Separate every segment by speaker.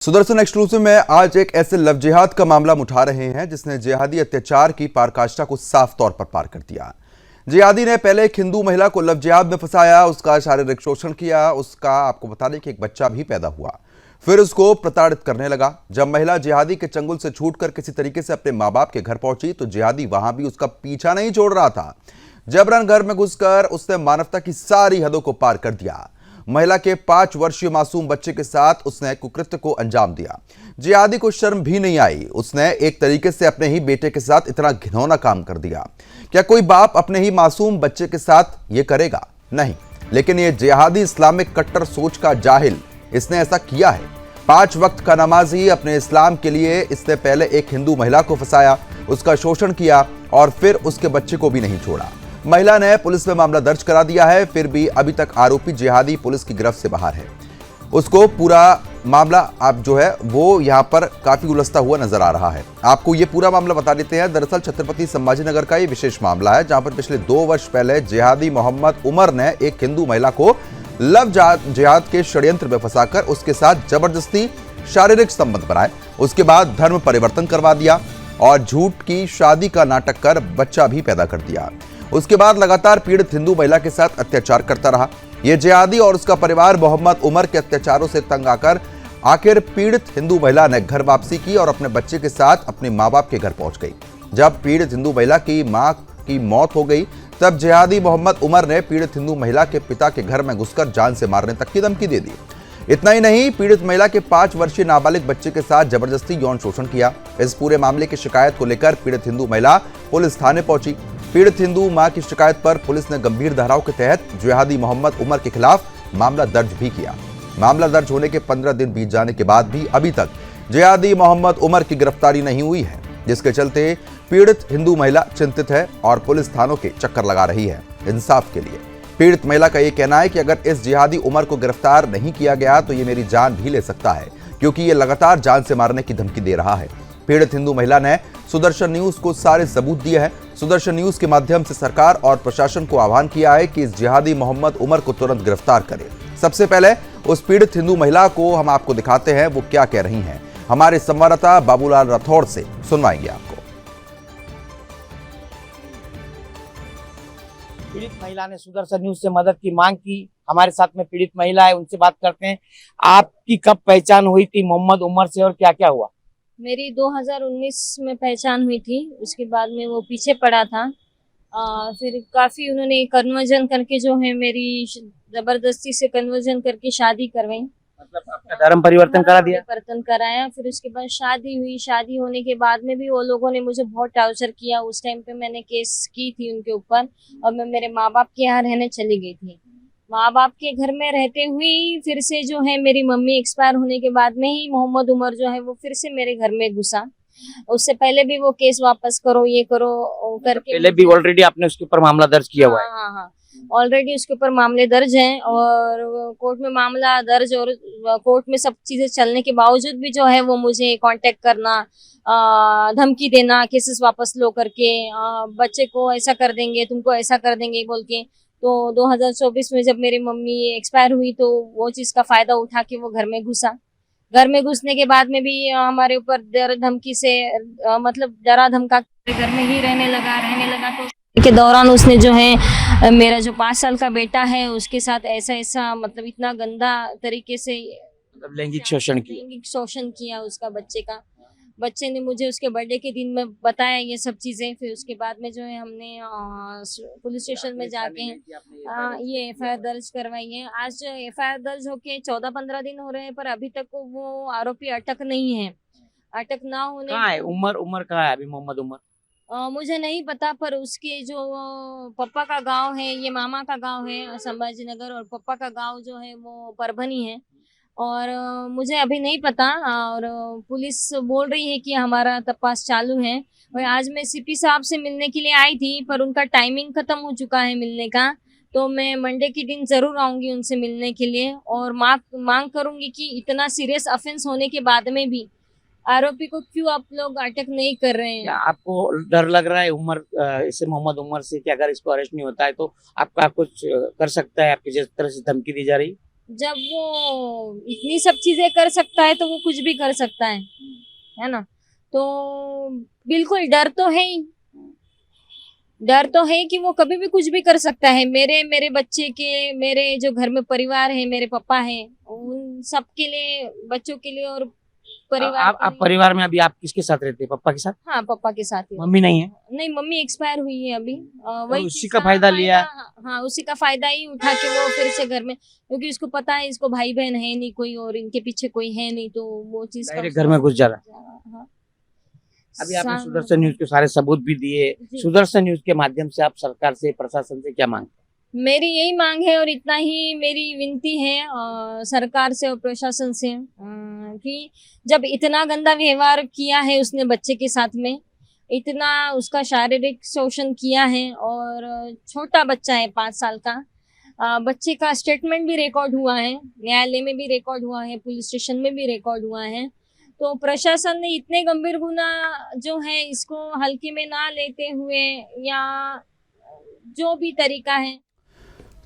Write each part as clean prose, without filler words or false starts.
Speaker 1: Sudarshan exclusive में आज एक ऐसे लव जिहाद का मामला हम उठा रहे हैं जिसने जिहादी अत्याचार की पराकाष्ठा को साफ तौर पर पार कर दिया। जिहादी ने पहले एक हिंदू महिला को लव जिहाद में फंसाया, उसका शारीरिक शोषण किया, उसका आपको बता दें कि एक बच्चा भी पैदा हुआ, फिर उसको प्रताड़ित करने लगा। जब महिला जिहादी के चंगुल से छूटकर किसी तरीके से अपने माँ बाप के घर पहुंची तो जिहादी वहां भी उसका पीछा नहीं छोड़ रहा था। जबरन घर में घुसकर उसने मानवता की सारी हदों को पार कर दिया। महिला के 5 वर्षीय मासूम बच्चे के साथ उसने कुकृत्य को अंजाम दिया। जिहादी को शर्म भी नहीं आई, उसने एक तरीके से अपने ही बेटे के साथ इतना घिनौना काम कर दिया। क्या कोई बाप अपने ही मासूम बच्चे के साथ ये करेगा? नहीं, लेकिन ये जिहादी इस्लामिक कट्टर सोच का जाहिल इसने ऐसा किया है। 5 वक्त का नमाजी अपने इस्लाम के लिए इसने पहले एक हिंदू महिला को फंसाया, उसका शोषण किया और फिर उसके बच्चे को भी नहीं छोड़ा। महिला ने पुलिस में मामला दर्ज करा दिया है, फिर भी अभी तक आरोपी जिहादी पुलिस की गिरफ्त से बाहर है। उसको पूरा मामला आप जो है वो यहाँ पर काफी उलझता हुआ नजर आ रहा है। आपको ये पूरा मामला बता देते हैं। दरअसल छत्रपति संभाजी नगर का ये विशेष मामला है जहां पर पिछले 2 वर्ष पहले जिहादी मोहम्मद उमर ने एक हिंदू महिला को लव जिहाद के षड्यंत्र में फंसाकर उसके साथ जबरदस्ती शारीरिक संबंध बनाए, उसके बाद धर्म परिवर्तन करवा दिया और झूठ की शादी का नाटक कर बच्चा भी पैदा कर दिया। उसके बाद लगातार पीड़ित हिंदू महिला के साथ अत्याचार करता रहा। यह जिहादी और उसका परिवार मोहम्मद उमर के अत्याचारों से तंग आकर आखिर पीड़ित हिंदू महिला ने घर वापसी की और अपने बच्चे के साथ अपने मां बाप के घर पहुंच गई। जब पीड़ित हिंदू महिला की मां की मौत हो गई तब जिहादी मोहम्मद उमर ने पीड़ित हिंदू महिला के पिता के घर में घुसकर जान से मारने तक की धमकी दे दी। इतना ही नहीं, पीड़ित महिला के 5 वर्षीय नाबालिग बच्चे के साथ जबरदस्ती यौन शोषण किया। इस पूरे मामले की शिकायत को लेकर पीड़ित हिंदू महिला पुलिस थाने पहुंची। पीड़ित हिंदू मां की शिकायत पर पुलिस ने गंभीर धाराओं के तहत जिहादी मोहम्मद उमर के खिलाफ मामला दर्ज भी किया। मामला दर्ज होने के 15 दिन बीत जाने के बाद भी अभी तक जिहादी मोहम्मद उमर की गिरफ्तारी नहीं हुई है, जिसके चलते पीड़ित हिंदू महिला चिंतित है और पुलिस थानों के चक्कर लगा रही है इंसाफ के लिए। पीड़ित महिला का यह कहना है कि अगर इस जिहादी उमर को गिरफ्तार नहीं किया गया तो ये मेरी जान भी ले सकता है, क्योंकि ये लगातार जान से मारने की धमकी दे रहा है। पीड़ित हिंदू महिला ने सुदर्शन न्यूज को सारे सबूत दिए हैं। सुदर्शन न्यूज के माध्यम से सरकार और प्रशासन को आह्वान किया है कि इस जिहादी मोहम्मद उमर को तुरंत गिरफ्तार करे। सबसे पहले उस पीड़ित हिंदू महिला को हम आपको दिखाते हैं वो क्या कह रही हैं। हमारे संवाददाता बाबूलाल राठौड़ से सुनवाएंगे आपको।
Speaker 2: पीड़ित महिला ने सुदर्शन न्यूज से मदद की मांग की। हमारे साथ में पीड़ित महिला है, उनसे बात करते हैं। आपकी कब पहचान हुई थी मोहम्मद उमर से और क्या क्या हुआ?
Speaker 3: मेरी 2019 में पहचान हुई थी। उसके बाद में वो पीछे पड़ा था। फिर काफ़ी उन्होंने कन्वर्जन करके जो है मेरी ज़बरदस्ती से कन्वर्जन करके शादी करवाई।
Speaker 2: मतलब आपका धर्म परिवर्तन करा दिया?
Speaker 3: परिवर्तन कराया। फिर उसके बाद शादी हुई। शादी होने के बाद में भी वो लोगों ने मुझे बहुत टॉर्चर किया। उस टाइम पे मैंने केस की थी उनके ऊपर और मैं मेरे माँ बाप के यहाँ रहने चली गई थी। माँ बाप के घर में रहते हुए फिर से जो है मेरी मम्मी एक्सपायर होने के बाद में ही मोहम्मद उमर जो है वो फिर से मेरे घर में घुसा। उससे पहले भी वो केस वापस करो, ये करो करके
Speaker 2: पहले भी ऑलरेडी आपने उसके ऊपर मामला दर्ज किया हुआ है?
Speaker 3: हाँ, ऑलरेडी उसके ऊपर मामले दर्ज हैं और कोर्ट में मामला दर्ज और कोर्ट में सब चीजें चलने के बावजूद भी जो है वो मुझे कांटेक्ट करना, धमकी देना, केसेस वापस लो करके, बच्चे को ऐसा कर देंगे, तुमको ऐसा कर देंगे बोल के। तो 2024 में जब मेरी मम्मी एक्सपायर हुई तो वो चीज़ का फ़ायदा उठा के वो घर में घुसा। घर में घुसने के बाद में भी हमारे ऊपर डर धमकी से मतलब डरा धमका घर में ही रहने लगा। तो के दौरान उसने जो है मेरा जो 5 साल का बेटा है उसके साथ ऐसा मतलब इतना गंदा तरीके से
Speaker 2: मतलब लैंगिक शोषण
Speaker 3: किया उसका बच्चे ने मुझे उसके बर्थडे के दिन में बताया ये सब चीज़ें। फिर उसके बाद में जो है हमने पुलिस स्टेशन में जाके ये एफआईआर दर्ज करवाई है। आज एफआईआर दर्ज होके 14-15 दिन हो रहे हैं पर अभी तक वो आरोपी अटक नहीं है। अटक ना होने
Speaker 2: कहाँ है उमर कहाँ है अभी मोहम्मद उमर?
Speaker 3: मुझे नहीं पता, पर उसके जो पप्पा का गांव है, ये मामा का गांव है संभाजी नगर और पप्पा का गांव जो है वो परभनी है और मुझे अभी नहीं पता। और पुलिस बोल रही है कि हमारा तपास चालू है। और आज मैं सीपी साहब से मिलने के लिए आई थी पर उनका टाइमिंग खत्म हो चुका है मिलने का, तो मैं मंडे के दिन जरूर आऊंगी उनसे मिलने के लिए और मांग करूंगी कि इतना सीरियस ऑफेंस होने के बाद में भी आरोपी को क्यों आप लोग अटक नहीं कर रहे हैं?
Speaker 2: आपको डर लग रहा है इसे मोहम्मद उमर से कि अगर इसको अरेस्ट नहीं होता है तो आपका कुछ कर सकता है, आपकी जिस तरह से धमकी दी जा रही?
Speaker 3: जब वो इतनी सब चीजें कर सकता है तो वो कुछ भी कर सकता है ना। तो बिल्कुल डर तो है कि वो कभी भी कुछ भी कर सकता है। मेरे बच्चे के, मेरे जो घर में परिवार है, मेरे पापा हैं, उन सब के लिए, बच्चों के लिए और परिवार
Speaker 2: आप
Speaker 3: के लिए।
Speaker 2: परिवार में अभी आप किसके साथ रहते हैं? पापा के साथ?
Speaker 3: हाँ, पापा के साथ ही।
Speaker 2: मम्मी नहीं है?
Speaker 3: नहीं, मम्मी एक्सपायर हुई है अभी।
Speaker 2: तो उसी
Speaker 3: चीज़
Speaker 2: का फायदा लिया?
Speaker 3: हाँ, उसी का फायदा ही उठा के वो फिर से घर में, क्योंकि उसको पता है इसको भाई बहन है नहीं कोई और इनके पीछे कोई है नहीं, तो वो चीज
Speaker 2: डायरेक्ट घर में घुस जा रहा है।
Speaker 3: हाँ।
Speaker 2: अभी आपने सुदर्शन न्यूज के सारे सबूत भी दिए।
Speaker 3: जी।
Speaker 2: सुदर्शन न्यूज के माध्यम से आप सरकार से, प्रशासन से क्या मांगते हैं?
Speaker 3: मेरी यही मांग है और इतना ही मेरी विनती है सरकार से और प्रशासन से, कि जब इतना गंदा व्यवहार किया है उसने बच्चे के साथ में, इतना उसका शारीरिक शोषण किया है, और छोटा बच्चा है 5 साल का, बच्चे का स्टेटमेंट भी रिकॉर्ड हुआ है, न्यायालय में भी रिकॉर्ड हुआ है, पुलिस स्टेशन में भी रिकॉर्ड हुआ है। तो प्रशासन ने इतने गंभीर गुना जो है इसको हल्के में ना लेते हुए, या जो भी तरीका है।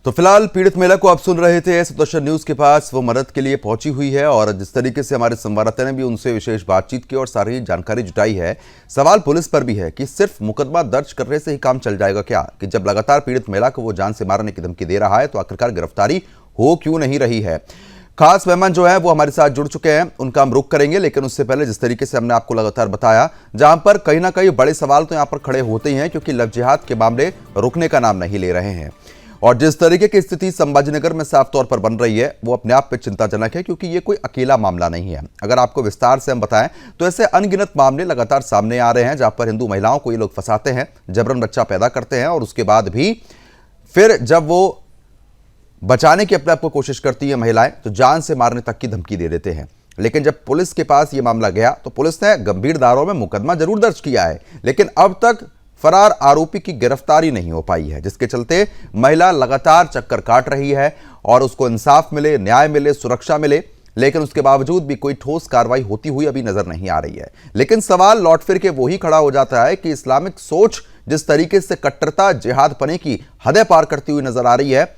Speaker 1: तो फिलहाल पीड़ित महिला को आप सुन रहे थे, सुदर्शन न्यूज के पास वो मदद के लिए पहुंची हुई है और जिस तरीके से हमारे संवाददाता ने भी उनसे विशेष बातचीत की और सारी जानकारी जुटाई है। सवाल पुलिस पर भी है कि सिर्फ मुकदमा दर्ज करने से ही काम चल जाएगा क्या? कि जब लगातार पीड़ित महिला को वो जान से मारने की धमकी दे रहा है तो आखिरकार गिरफ्तारी हो क्यों नहीं रही है? खास मेहमान जो है वो हमारे साथ जुड़ चुके हैं, उनका हम रुख करेंगे, लेकिन उससे पहले जिस तरीके से हमने आपको लगातार बताया, जहां पर कहीं ना कहीं बड़े सवाल तो यहां पर खड़े होते ही हैं, क्योंकि लव जिहाद के मामले रुकने का नाम नहीं ले रहे हैं और जिस तरीके की स्थिति संभाजीनगर में साफ तौर पर बन रही है वो अपने आप में चिंताजनक है, क्योंकि ये कोई अकेला मामला नहीं है। अगर आपको विस्तार से हम बताएं तो ऐसे अनगिनत मामले लगातार सामने आ रहे हैं जहां पर हिंदू महिलाओं को ये लोग फंसाते हैं, जबरन बच्चा पैदा करते हैं और उसके बाद भी फिर जब वो बचाने की अपने आप को कोशिश करती है महिलाएं तो जान से मारने तक की धमकी दे देते हैं। लेकिन जब पुलिस के पास ये मामला गया तो पुलिस ने गंभीर धाराओं में मुकदमा जरूर दर्ज किया है, लेकिन अब तक फरार आरोपी की गिरफ्तारी नहीं हो पाई है, जिसके चलते महिला लगातार चक्कर काट रही है और उसको इंसाफ मिले, न्याय मिले, सुरक्षा मिले, लेकिन उसके बावजूद भी कोई ठोस कार्रवाई होती हुई अभी नजर नहीं आ रही है। लेकिन सवाल लौट फिर के वही खड़ा हो जाता है कि इस्लामिक सोच जिस तरीके से कट्टरता, जिहाद पने की हदें पार करती हुई नजर आ रही है,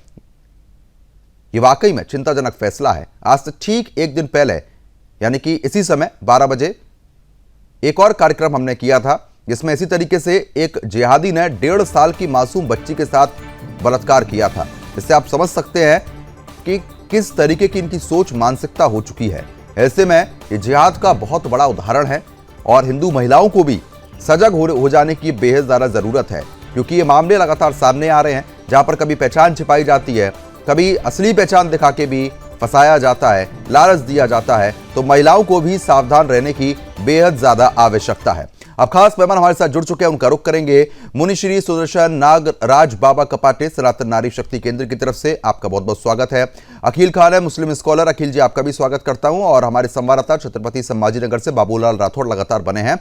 Speaker 1: ये वाकई में चिंताजनक फैसला है। आज से ठीक एक दिन पहले यानी कि इसी समय 12 बजे एक और कार्यक्रम हमने किया था जिसमें इसी तरीके से एक जिहादी ने 1.5 साल की मासूम बच्ची के साथ बलात्कार किया था। इससे आप समझ सकते हैं कि किस तरीके की इनकी सोच, मानसिकता हो चुकी है। ऐसे में ये जिहाद का बहुत बड़ा उदाहरण है और हिंदू महिलाओं को भी सजग हो जाने की बेहद ज़्यादा ज़रूरत है, क्योंकि ये मामले लगातार सामने आ रहे हैं जहां पर कभी पहचान छिपाई जाती है, कभी असली पहचान दिखा के भी फंसाया जाता है, लालच दिया जाता है। तो महिलाओं को भी सावधान रहने की बेहद ज्यादा आवश्यकता है। अब खास मेहमान हमारे साथ जुड़ चुके हैं, उनका रुख करेंगे मुनि श्री सुदर्शन नागराज बाबा कपाटे सनातन नारी शक्ति केंद्र की तरफ से। आपका बहुत बहुत स्वागत है। अखिल खान है, मुस्लिम स्कॉलर। अखिल जी, आपका भी स्वागत करता हूं। और हमारे संवाददाता छत्रपति संभाजीनगर से बाबूलाल राठौड़ लगातार बने हैं।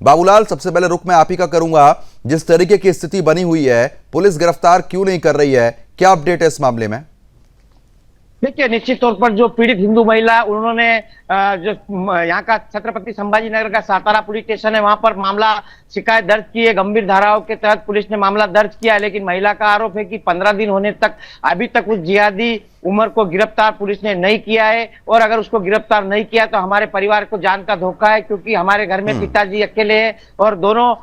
Speaker 1: बाबूलाल, सबसे पहले रुख मैं आप ही का करूंगा। जिस तरीके की स्थिति बनी हुई है, पुलिस गिरफ्तार क्यों नहीं कर रही है, क्या अपडेट है इस मामले में?
Speaker 2: देखिए, निश्चित तौर पर जो पीड़ित हिंदू महिला, उन्होंने जो यहाँ का छत्रपति संभाजी नगर का सातारा पुलिस स्टेशन है, वहां पर मामला शिकायत दर्ज की है। गंभीर धाराओं के तहत पुलिस ने मामला दर्ज किया है, लेकिन महिला का आरोप है कि 15 दिन होने तक अभी तक उस जिहादी उमर को गिरफ्तार पुलिस ने नहीं किया है। और अगर उसको गिरफ्तार नहीं किया तो हमारे परिवार को जान का धोखा है, क्योंकि हमारे घर में पिताजी अकेले हैं और दोनों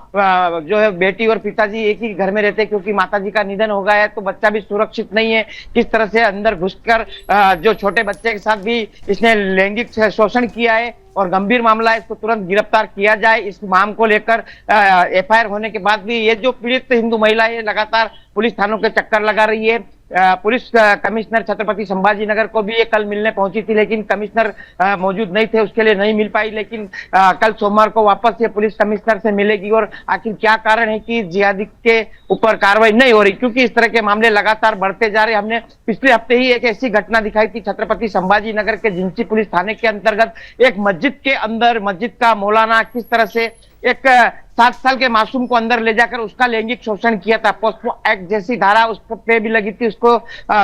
Speaker 2: जो है बेटी और पिताजी एक ही घर में रहते हैं, क्योंकि माताजी का निधन हो गया है। तो बच्चा भी सुरक्षित नहीं है। किस तरह से अंदर घुसकर जो छोटे बच्चे के साथ भी इसने लैंगिक शोषण किया है और गंभीर मामला है, इसको तुरंत गिरफ्तार किया जाए। इस मामले को लेकर एफआईआर होने के बाद भी ये जो पीड़ित हिंदू महिला है लगातार पुलिस थानों के चक्कर लगा रही है। पुलिस कमिश्नर छत्रपति संभाजीनगर को भी ये कल मिलने पहुंची थी, लेकिन कमिश्नर मौजूद नहीं थे, उसके लिए नहीं मिल पाई। लेकिन कल सोमवार को वापस ये पुलिस कमिश्नर से मिलेगी। और आखिर क्या कारण है कि जिहादी के ऊपर कार्रवाई नहीं हो रही, क्योंकि इस तरह के मामले लगातार बढ़ते जा रहे। हमने पिछले हफ्ते ही एक ऐसी घटना दिखाई थी छत्रपति संभाजीनगर के जिंची पुलिस थाने के अंतर्गत। एक मस्जिद के अंदर मस्जिद का मौलाना किस तरह से एक 7 साल के मासूम को अंदर ले जाकर उसका लैंगिक शोषण किया था। पोस्को एक्ट जैसी धारा उस पे भी लगी थी, उसको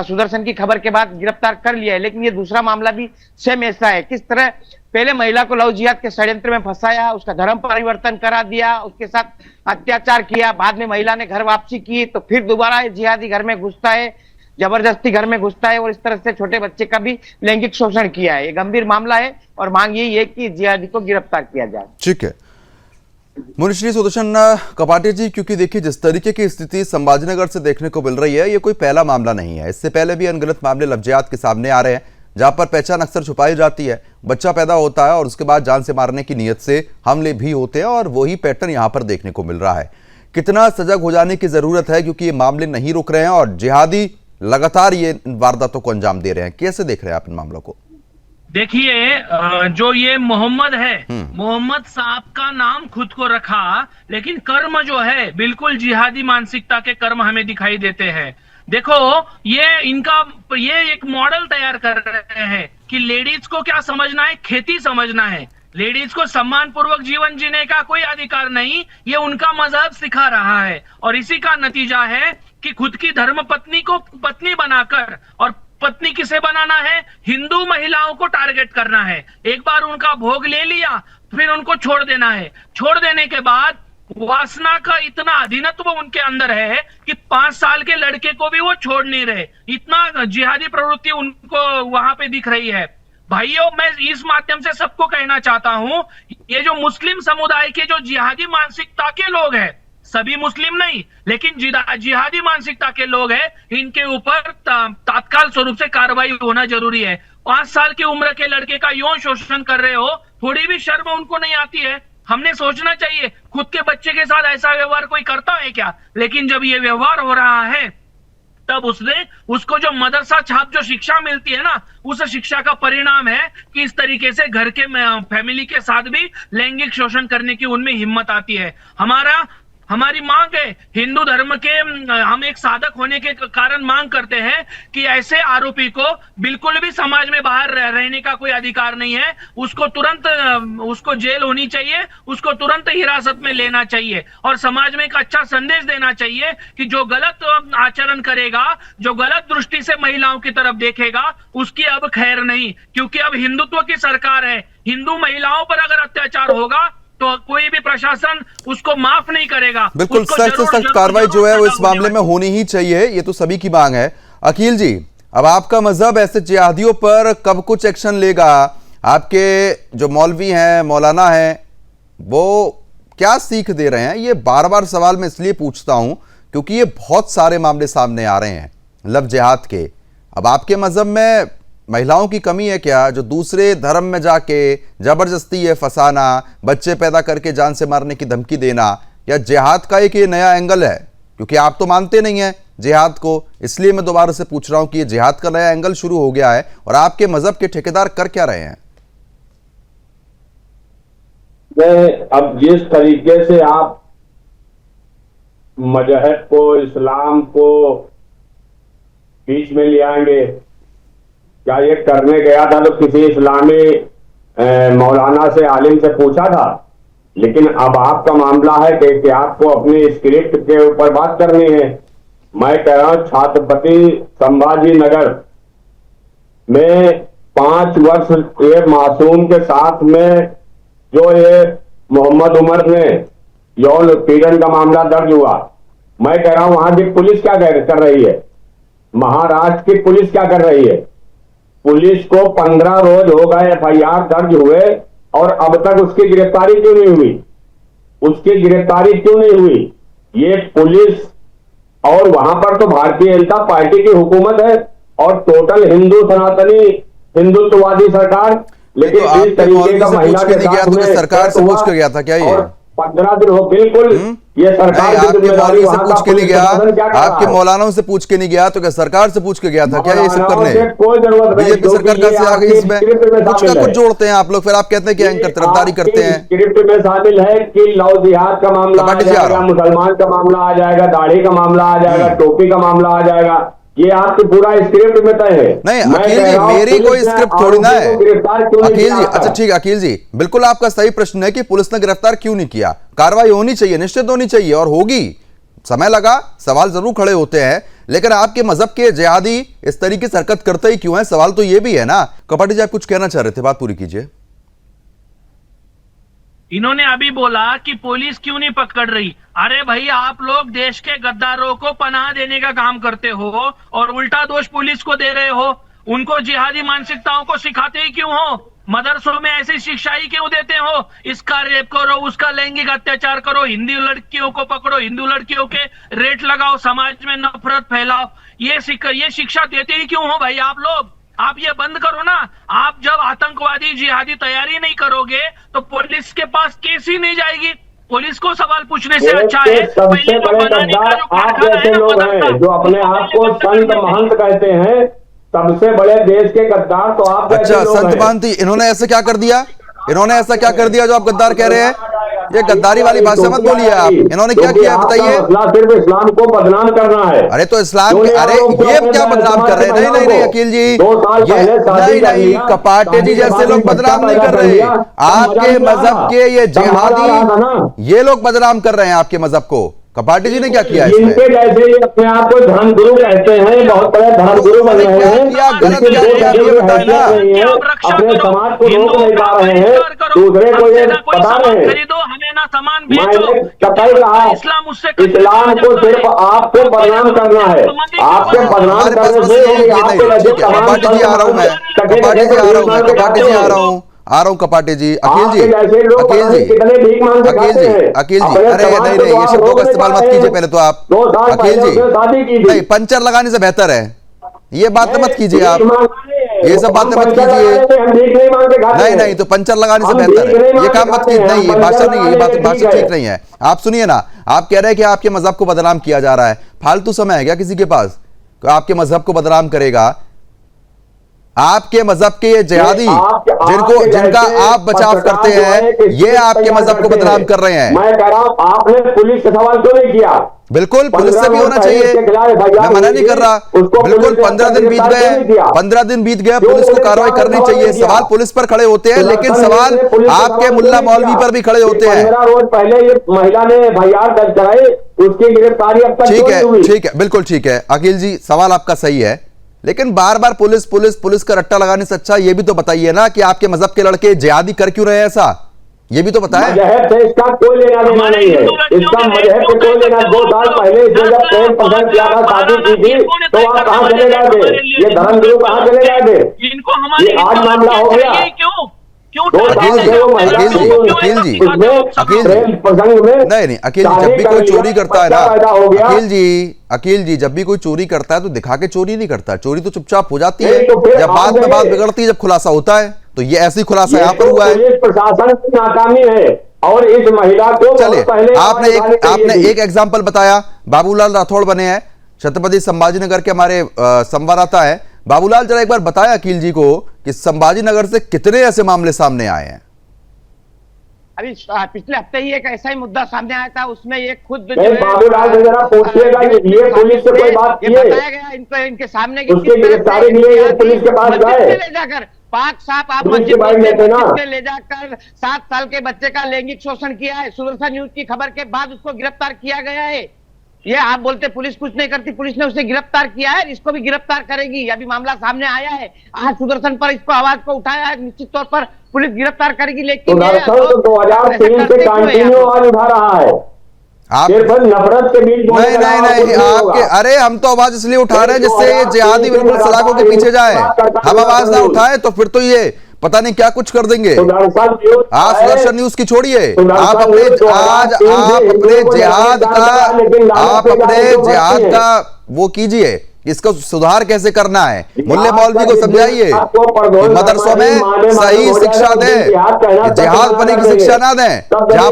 Speaker 2: सुदर्शन की खबर के बाद गिरफ्तार कर लिया है। लेकिन ये दूसरा मामला भी सेम ऐसा है। किस तरह पहले महिला को लव जिहाद के षड्यंत्र में फंसाया, उसका धर्म परिवर्तन करा दिया, उसके साथ अत्याचार किया, बाद में महिला ने घर वापसी की तो फिर दोबारा जिहादी घर में घुसता है। जबरदस्ती घर में घुसता है और इस तरह से छोटे बच्चे का भी लैंगिक शोषण किया है। ये गंभीर मामला है और मांग यही है कि जिहादी को गिरफ्तार किया जाए।
Speaker 1: ठीक है मुनिश्री सुदर्शन कपाटे जी, क्योंकि देखिए जिस तरीके की स्थिति संभाजीनगर से देखने को मिल रही है, ये कोई पहला मामला नहीं है। इससे पहले भी अनगिनत मामले लव जिहाद के सामने आ रहे हैं, जहां पर पहचान अक्सर छुपाई जाती है, बच्चा पैदा होता है और उसके बाद जान से मारने की नीयत से हमले भी होते हैं, और वही पैटर्न यहां पर देखने को मिल रहा है। कितना सजग हो जाने की जरूरत है, क्योंकि ये मामले नहीं रुक रहे हैं और जिहादी लगातार ये वारदातों को अंजाम दे रहे हैं। कैसे देख रहे हैं आप इन मामलों को?
Speaker 4: देखिए, जो ये मोहम्मद है, मोहम्मद साहब का नाम खुद को रखा, लेकिन कर्म जो है बिल्कुल जिहादी मानसिकता के कर्म हमें दिखाई देते हैं। देखो, ये एक मॉडल तैयार कर रहे हैं कि लेडीज को क्या समझना है, खेती समझना है। लेडीज को सम्मान पूर्वक जीवन जीने का कोई अधिकार नहीं, ये उनका मजहब सिखा रहा है। और इसी का नतीजा है कि खुद की धर्म पत्नी को पत्नी बनाकर, और पत्नी किसे बनाना है, हिंदू महिलाओं को टारगेट करना है। एक बार उनका भोग ले लिया, फिर उनको छोड़ देना है। छोड़ देने के बाद वासना का इतना अधीनत्व उनके अंदर है कि 5 साल के लड़के को भी वो छोड़ नहीं रहे। इतना जिहादी प्रवृत्ति उनको वहां पे दिख रही है। भाइयों, मैं इस माध्यम से सबको कहना चाहता हूं, ये जो मुस्लिम समुदाय के जो जिहादी मानसिकता के लोग हैं, सभी मुस्लिम नहीं लेकिन जिहादी मानसिकता के लोग हैं, इनके ऊपर तात्काल स्वरूप से कार्रवाई होना जरूरी है। 5 साल की उम्र के लड़के का यौन शोषण कर रहे हो, थोड़ी भी शर्म उनको नहीं आती है? हमने सोचना चाहिए, खुद के बच्चे के साथ ऐसा व्यवहार कोई करता है क्या? लेकिन जब ये व्यवहार हो रहा है, तब उसको जो मदरसा छाप जो शिक्षा मिलती है ना, उस शिक्षा का परिणाम है कि इस तरीके से घर के फैमिली के साथ भी लैंगिक शोषण करने की उनमें हिम्मत आती है। हमारी मांग है, हिंदू धर्म के हम एक साधक होने के कारण मांग करते हैं कि ऐसे आरोपी को बिल्कुल भी समाज में बाहर रहने का कोई अधिकार नहीं है। उसको जेल होनी चाहिए, उसको तुरंत हिरासत में लेना चाहिए, और समाज में एक अच्छा संदेश देना चाहिए कि जो गलत आचरण करेगा, जो गलत दृष्टि से महिलाओं की तरफ देखेगा, उसकी अब खैर नहीं। क्योंकि अब हिंदुत्व की सरकार है, हिंदू महिलाओं पर अगर अत्याचार होगा तो कोई भी प्रशासन उसको माफ नहीं करेगा।
Speaker 1: बिल्कुल, सख्त से सख्त कार्रवाई जो है वो इस मामले में होनी ही चाहिए, ये तो सभी की मांग है। अकील जी, अब आपका मजहब ऐसे जिहादियों पर कब कुछ एक्शन लेगा? आपके जो मौलवी हैं, मौलाना हैं, वो क्या सीख दे रहे हैं? ये बार बार सवाल मैं इसलिए पूछता हूं क्योंकि ये बहुत सारे मामले सामने आ रहे हैं लव जिहाद के। अब आपके मजहब में महिलाओं की कमी है क्या, जो दूसरे धर्म में जाके जबरदस्ती ये फंसाना, बच्चे पैदा करके जान से मारने की धमकी देना, या जिहाद का एक ये नया एंगल है? क्योंकि आप तो मानते नहीं हैं जिहाद को, इसलिए मैं दोबारा से पूछ रहा हूं कि ये जिहाद का नया एंगल शुरू हो गया है, और आपके मजहब के ठेकेदार कर क्या रहे हैं?
Speaker 5: अब जिस तरीके से आप मजहब को, इस्लाम को बीच में ले आएंगे, क्या ये करने गया था तो किसी इस्लामी मौलाना से, आलिम से पूछा था? लेकिन अब आपका मामला है कि आपको अपनी स्क्रिप्ट के ऊपर बात करनी है। मैं कह रहा हूं, छत्रपति संभाजी नगर में 5 वर्ष ये मासूम के साथ में जो ये मोहम्मद उमर ने यौन पीड़न का मामला दर्ज हुआ, मैं कह रहा हूं वहां की पुलिस क्या कर रही है? महाराष्ट्र की पुलिस क्या कर रही है? पुलिस को 15 रोज हो गए FIR दर्ज हुए और अब तक उसकी गिरफ्तारी क्यों नहीं हुई? ये पुलिस, और वहां पर तो भारतीय जनता पार्टी की हुकूमत है और टोटल हिंदू सनातनी हिंदुत्ववादी सरकार। लेकिन
Speaker 1: तो
Speaker 5: इस तरीके का महिला के साथ में
Speaker 1: सरकार से पूछ के गया था क्या ये?
Speaker 5: 15 दिन हो, बिल्कुल ये सरकार की जिम्मेदारी।
Speaker 1: से पूछ के नहीं गया, आपके मौलानाओं से पूछ के नहीं गया, तो क्या सरकार से पूछ के गया था क्या ये सब करने?
Speaker 5: कोई जरूरत नहीं।
Speaker 1: बीजेपी सरकार कैसे आ गई इसमें? कुछ का कुछ जोड़ते हैं आप लोग, फिर आप कहते हैं कि एंकर तरफदारी करते हैं।
Speaker 5: स्क्रिप्ट में शामिल है कि लव जिहाद का मामला आ जाएगा, मुसलमान का मामला आ जाएगा, दाढ़ी का मामला आ जाएगा, टोपी का मामला आ जाएगा। ये आपकी पूरा स्क्रिप्ट में तय है।
Speaker 1: नहीं अकील जी, मेरी कोई स्क्रिप्ट थोड़ी ना है अकील जी। अच्छा ठीक है अकील जी, बिल्कुल आपका सही प्रश्न है कि पुलिस ने गिरफ्तार क्यों नहीं किया। कार्रवाई होनी चाहिए, निश्चित होनी चाहिए, और होगी। समय लगा, सवाल जरूर खड़े होते हैं, लेकिन आपके मजहब के जिहादी इस तरीके से हरकत करते ही क्यों है, सवाल तो ये भी है ना। कपाटी जी, आप कुछ कहना चाह रहे थे, बात पूरी कीजिए।
Speaker 4: इन्होंने अभी बोला कि पुलिस क्यों नहीं पकड़ रही। अरे भाई, आप लोग देश के गद्दारों को पनाह देने का काम करते हो और उल्टा दोष पुलिस को दे रहे हो। उनको जिहादी मानसिकताओं को सिखाते ही क्यों हो? मदरसों में ऐसी शिक्षा ही क्यों देते हो? इसका रेप करो, उसका लैंगिक अत्याचार करो, हिंदू लड़कियों को पकड़ो, हिंदू लड़कियों के रेट लगाओ, समाज में नफरत फैलाओ, ये शिक्षा देते ही क्यों हो भाई आप लोग? आप ये बंद करो ना। आप जब आतंकवादी जिहादी तैयारी नहीं करोगे तो पुलिस के पास केस ही नहीं जाएगी। पुलिस को सवाल पूछने से अच्छा है
Speaker 5: सबसे बड़े गद्दार आप जैसे लोग हैं जो अपने आप को संत महंत कहते हैं। सबसे बड़े देश के गद्दार तो आप जैसे
Speaker 1: अच्छा,
Speaker 5: लोग
Speaker 1: संत
Speaker 5: हैं।
Speaker 1: महंत, इन्होंने ऐसे क्या कर दिया? इन्होंने ऐसा क्या कर दिया जो आप गद्दार कह रहे हैं? ये गद्दारी वाली भाषा मत बोलिए आप। इन्होंने क्या किया बताइए?
Speaker 5: सिर्फ इस्लाम को बदनाम करना है।
Speaker 1: अरे तो इस्लाम के, अरे ये क्या बदनाम कर रहे हैं? नहीं नहीं नहीं अकील जी, ये नहीं, कपाटे जी जैसे लोग बदनाम नहीं कर रहे। आपके मजहब के ये जिहादी, ये लोग बदनाम कर रहे हैं आपके मजहब को। कपाटे जी ने क्या किया इसमें?
Speaker 5: इनके जैसे ये अपने आप को धर्मगुरु कहते हैं, बहुत बड़े धर्मगुरु बन रहे हैं।
Speaker 1: गलत क्या किया ये बताए ना।
Speaker 5: अपने समाज को रोक नहीं पा रहे हैं, दूसरे को ये बता रहे हैं। मैंने कतई कहा इस्लाम को सिर्फ आपको बदनाम करना है। आपको बदनाम करने से आपके जैसे तमाम
Speaker 1: कपाटे जी आ रहा हूं मैं, कपाटे जी आ रहा हूं मैं, कपाटे जी आ रहा हूं कपाटे जी। अकील जी, अकील जी, अकील जी, अकील जी, अरे नहीं नहीं ये शब्दों का इस्तेमाल मत कीजिए पहले तो आप। अकील जी नहीं, पंचर लगाने से बेहतर है, ये बात मत कीजिए आप, ये सब बातें मत कीजिए। नहीं नहीं, तो पंचर लगाने से बेहतर है, ये काम मत कीजिए। नहीं, ये भाषा नहीं है, ये बात भाषा ठीक नहीं है। आप सुनिए ना, आप कह रहे हैं कि आपके मजहब को बदनाम किया जा रहा है। फालतू समय है क्या किसी के पास आपके मजहब को बदनाम करेगा? आपके मजहब के ये जिहादी जिनका आप बचाव करते हैं, ये आपके मजहब को बदनाम कर रहे हैं।
Speaker 5: मैं कह रहा हूं आपने पुलिस से सवाल क्यों नहीं किया?
Speaker 1: बिल्कुल, पुलिस से भी होना चाहिए, मैं मना नहीं कर रहा। बिल्कुल 15 दिन बीत गए, 15 दिन बीत गए, पुलिस को कार्रवाई करनी चाहिए। सवाल पुलिस पर खड़े होते हैं, लेकिन सवाल आपके मुल्ला मौलवी पर भी खड़े होते हैं।
Speaker 5: 15 रोज पहले ये महिला ने एफआईआर दर्ज कराई, उसकी गिरफ्तारी अब तक
Speaker 1: ठीक है, ठीक है, बिल्कुल ठीक है अकील जी, सवाल आपका सही है, लेकिन बार बार पुलिस पुलिस पुलिस का रट्टा लगाने से अच्छा ये भी तो बताइए ना कि आपके मजहब के लड़के जिहादी कर क्यों रहे हैं ऐसा, ये भी तो बताएं।
Speaker 5: मजहब से इसका कोई लेना देना नहीं है, इसका मजहब से कोई लेना। 2 साल पहले इसने जब प्रेम प्रसंग किया था, शादी की थी, तो आप कहां चले गए थे? ये धर्मगुरु कहां चले गए थे? ये आज मामला हो गया।
Speaker 1: अकील जी, नहीं नहीं अकील जी, जब भी कोई चोरी करता है ना, अकील जी जब भी कोई चोरी करता है तो दिखा के चोरी नहीं करता, चोरी तो चुपचाप हो जाती है। जब बाद में बात बिगड़ती है, जब खुलासा होता है, तो ये ऐसी खुलासा यहाँ पर हुआ है।
Speaker 5: पुलिस प्रशासन की नाकामी है और इस महिला को
Speaker 1: चलिए, आपने एक एग्जाम्पल बताया, बाबूलाल राठौड़ बने हैं, छत्रपति संभाजीनगर के हमारे संवाददाता है। बाबूलाल, जरा एक बार बताया अकील जी को कि संभाजीनगर से कितने ऐसे मामले सामने आए हैं?
Speaker 2: अभी पिछले हफ्ते ही एक ऐसा ही मुद्दा सामने आया था, उसमें ये खुद
Speaker 5: बाबूलाल से जरा पूछिएगा, ये पुलिस से कोई बात की है?
Speaker 2: बताया गया इनके सामने
Speaker 5: उसकी गिरफ्तारी के लिए पुलिस के पास गए,
Speaker 2: ले जाकर पाक साफ आप मस्जिद में ले जाकर 7 साल के बच्चे का लैंगिक शोषण किया है। सुदर्शन न्यूज की खबर के बाद उसको गिरफ्तार किया गया है। ये आप बोलते पुलिस कुछ नहीं करती, पुलिस ने उसे गिरफ्तार किया है, इसको भी गिरफ्तार करेगी। अभी मामला सामने आया है, आज सुदर्शन पर इसको आवाज को उठाया है, निश्चित तौर पर पुलिस गिरफ्तार करेगी। लेकिन
Speaker 5: 2003 से कंटिन्यू आवाज उठा रहा है,
Speaker 1: आप
Speaker 5: नफरत के बीच
Speaker 1: नहीं आपके, अरे हम तो आवाज इसलिए उठा रहे हैं जिससे ये जिहादी बिल्कुल सलाखों के पीछे जाए। हम आवाज ना उठाए तो फिर तो ये पता नहीं क्या कुछ कर देंगे। आप सुदर्शन न्यूज की छोड़िए, आप अपने जिहाद का वो कीजिए, इसका सुधार कैसे करना है, मुल्ले मौलवी को समझाइए, मदरसों में सही शिक्षा दें, जिहाद पने की शिक्षा ना दें।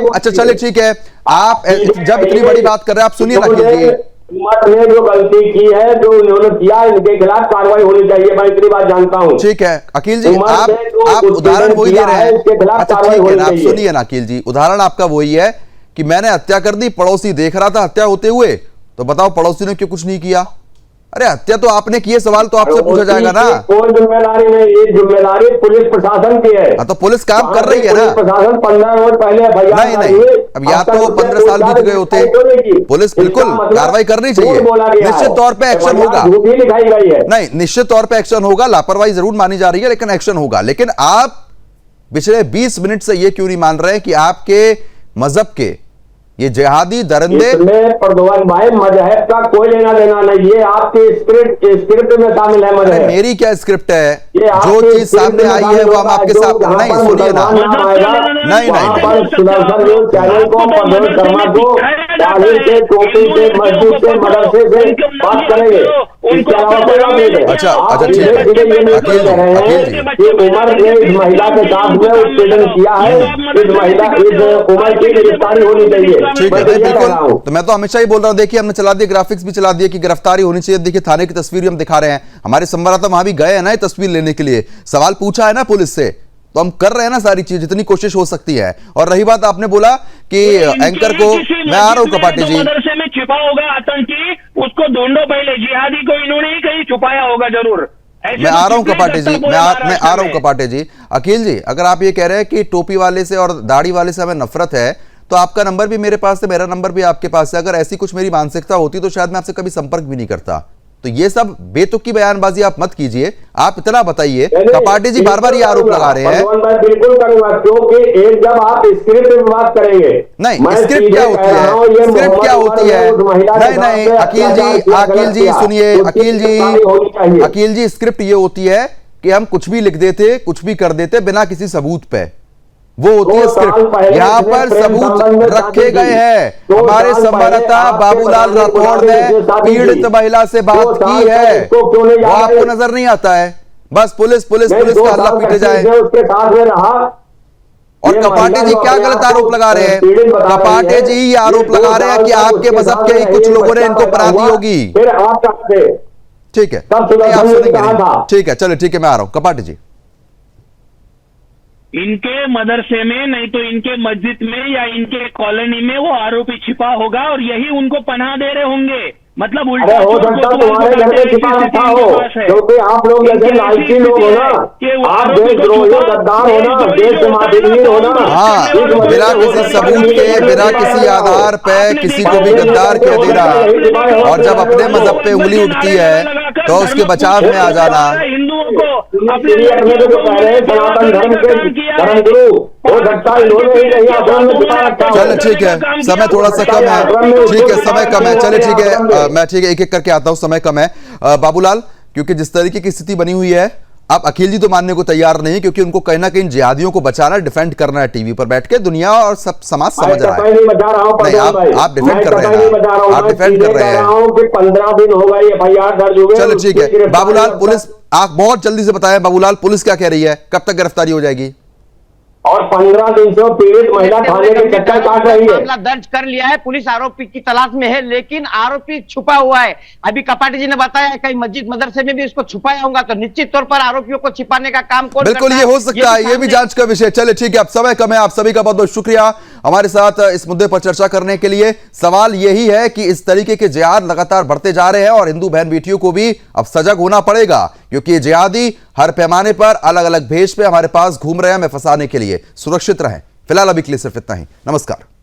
Speaker 1: अच्छा चलिए ठीक है, आप जब इतनी बड़ी बात कर रहे हैं, आप सुनिए ना कीजिए।
Speaker 5: हुकूमत ने जो गलती की है, जो उन्होंने किया, इनके खिलाफ कार्रवाई होनी चाहिए, मैं इतनी बात जानता हूं।
Speaker 1: ठीक है अकील जी, आप उदाहरण वही दे रहे हैं। अच्छा ठीक है ना, आप सुनिए ना अकील जी, उदाहरण आपका वही है कि मैंने हत्या कर दी, पड़ोसी देख रहा था हत्या होते हुए, तो बताओ पड़ोसी ने क्यों कुछ नहीं किया? अरे हत्या तो आपने की है, सवाल तो आपसे पूछा जाएगा ना।
Speaker 5: कोई जिम्मेदारी नहीं, ये जिम्मेदारी पुलिस प्रशासन की है।
Speaker 1: तो पुलिस काम कर रही है ना।
Speaker 5: प्रशासन 15 रोज पहले
Speaker 1: नहीं, अब या तो 15 साल बीत गए होते, पुलिस बिल्कुल कार्रवाई करनी चाहिए, निश्चित तौर पे एक्शन होगा।
Speaker 5: नहीं,
Speaker 1: निश्चित तौर पे एक्शन होगा, लापरवाही जरूर मानी जा रही है, लेकिन एक्शन होगा। लेकिन आप पिछले 20 मिनट से ये क्यों नहीं मान रहे कि आपके मजहब के ये जिहादी दरिंदे।
Speaker 5: इसमें प्रद्युमन भाई मजहब का कोई लेना देना नहीं, ये आपकी स्क्रिप्ट में शामिल है मजहब।
Speaker 1: मेरी क्या स्क्रिप्ट है?
Speaker 5: ये
Speaker 1: जो चीज सामने आई है वो हम आपके साथ नहीं, सुनिए ना, नहीं
Speaker 5: चैनल को प्रद्युमन शर्मा को से टोपी से मस्जिद से मदरसे से बात करेंगे, इसके अलावा कोई बात नहीं है।
Speaker 1: अच्छा ठीक है,
Speaker 5: अकील कह रहे हैं कि उमर ने इस महिला के साथ में उत्पीड़न किया है, इस उमर की गिरफ्तारी होनी चाहिए।
Speaker 1: ठीक है बिल्कुल, तो मैं तो हमेशा ही बोल रहा हूँ, देखिए हमने चला दिया, ग्राफिक्स भी चला दिया कि गिरफ्तारी होनी चाहिए। देखिए थाने की तस्वीर हम दिखा रहे हैं, हमारे संवाददाता वहां भी गए हैं ना ये तस्वीर लेने के लिए, सवाल पूछा है ना पुलिस से, तो हम कर रहे हैं ना सारी चीज, जितनी कोशिश हो सकती है। और रही बात आपने बोला कि एंकर को, मैं आ रहा हूँ कपाटे जी,
Speaker 4: मदरसे में छिपा होगा आतंकी, उसको ढूंढो पहले, जिहादी को इन्होंने ही कहीं छुपाया होगा जरूर।
Speaker 1: मैं आ रहा हूं कपाटे जी, मैं आ रहा हूं कपाटे जी। अकील जी, अगर आप ये कह रहे हैं कि टोपी वाले से और दाढ़ी वाले से हमें नफरत है, तो आपका नंबर भी मेरे पास है, मेरा नंबर भी आपके पास है। अगर ऐसी कुछ मेरी मानसिकता होती तो शायद मैं आपसे कभी संपर्क भी नहीं करता। तो ये सब बेतुकी बयानबाजी आप मत कीजिए, आप इतना बताइए। कपाटे जी बार बार ये आरोप लगा रहे हैं।
Speaker 5: बिल्कुल करूंगा, क्योंकि एक जब आप स्क्रिप्ट में बात करेंगे,
Speaker 1: नहीं स्क्रिप्ट क्या होती है, स्क्रिप्ट क्या होती है? नहीं अकील जी सुनिए, अकील जी स्क्रिप्ट ये होती है कि हम कुछ भी लिख देते, कुछ भी कर देते बिना किसी सबूत पे, वो होती है स्क्रिप्ट। यहाँ पर सबूत रखे गए हैं। हमारे संवाददाता बाबूलाल राठौड़ ने पीड़ित महिला से बात की है, वो आपको नजर नहीं आता है, बस पुलिस पुलिस पुलिस का हल्ला पीटे जाए। और कपाटे जी क्या गलत आरोप लगा रहे हैं? कपाटे जी ये आरोप लगा रहे हैं कि आपके मजहब के ही कुछ लोगों ने इनको पराधी होगी। ठीक है, आप सुनेंगे, ठीक है, चलो ठीक है, मैं आ रहा हूं कपाटे जी।
Speaker 4: इनके मदरसे में नहीं तो इनके मस्जिद में या इनके कॉलोनी में वो आरोपी छिपा होगा और यही उनको पनाह दे रहे होंगे। मतलब उल्टा
Speaker 5: हो सकता तुम्हारे घर में छिपा रखा हो, क्योंकि आप लोग जैसे लालची लोग हो ना, आप देशद्रोही गद्दार हो ना, देश के माफिया हो ना।
Speaker 1: हाँ, बिना किसी सबूत के, बिना किसी आधार पे किसी को भी गद्दार कह देना, और जब अपने मजहब पे उंगली उठती है तो उसके बचाव में आ जाना।
Speaker 4: हिंदुओं को
Speaker 5: अपने जो कह रहे हैं सनातन धर्म के धर्मगुरु, हो सकता है इन्होंने ही कहीं आश्रम में छिपा रखा हो।
Speaker 1: चलो ठीक है, समय थोड़ा सा कम है, ठीक है समय कम है, चले ठीक है, मैं ठीक है एक एक करके आता हूं, समय कम है। बाबूलाल, क्योंकि जिस तरीके की स्थिति बनी हुई है, आप अकील जी तो मानने को तैयार नहीं, क्योंकि उनको कहीं ना कहीं जिहादियों को बचाना, डिफेंड करना है टीवी पर बैठ के, दुनिया और सब समाज समझ रहा है। नहीं, आप डिफेंड कर रहे हैं, आप डिफेंड कर रहे हैं।
Speaker 5: 15 दिन हो गए FIR दर्ज हुए।
Speaker 1: चलो ठीक है बाबूलाल, पुलिस आप बहुत जल्दी से बताएं बाबूलाल, पुलिस क्या कह रही है, कब तक गिरफ्तारी हो जाएगी?
Speaker 5: और 15 दिन से पीड़ित महिला थाने के चक्कर काट रही है।
Speaker 2: मामला दर्ज कर लिया है, पुलिस आरोपी की तलाश में है, लेकिन आरोपी छुपा हुआ है। अभी कपाटे जी ने बताया कहीं मस्जिद मदरसे में भी इसको छुपाया होगा, तो निश्चित तौर पर आरोपियों को छिपाने का काम कौन
Speaker 1: बिल्कुल ये हो सकता है, ये भी जांच का विषय। चले ठीक है, अब समय कम है, आप सभी का बहुत बहुत शुक्रिया हमारे साथ इस मुद्दे पर चर्चा करने के लिए। सवाल यही है कि इस तरीके के जिहाद लगातार बढ़ते जा रहे हैं और हिंदू बहन बेटियों को भी अब सजग होना पड़ेगा, क्योंकि ये जिहादी हर पैमाने पर अलग अलग भेष पे हमारे पास घूम रहे हैं हमें फंसाने के लिए। सुरक्षित रहें। फिलहाल अभी के लिए सिर्फ इतना ही, नमस्कार।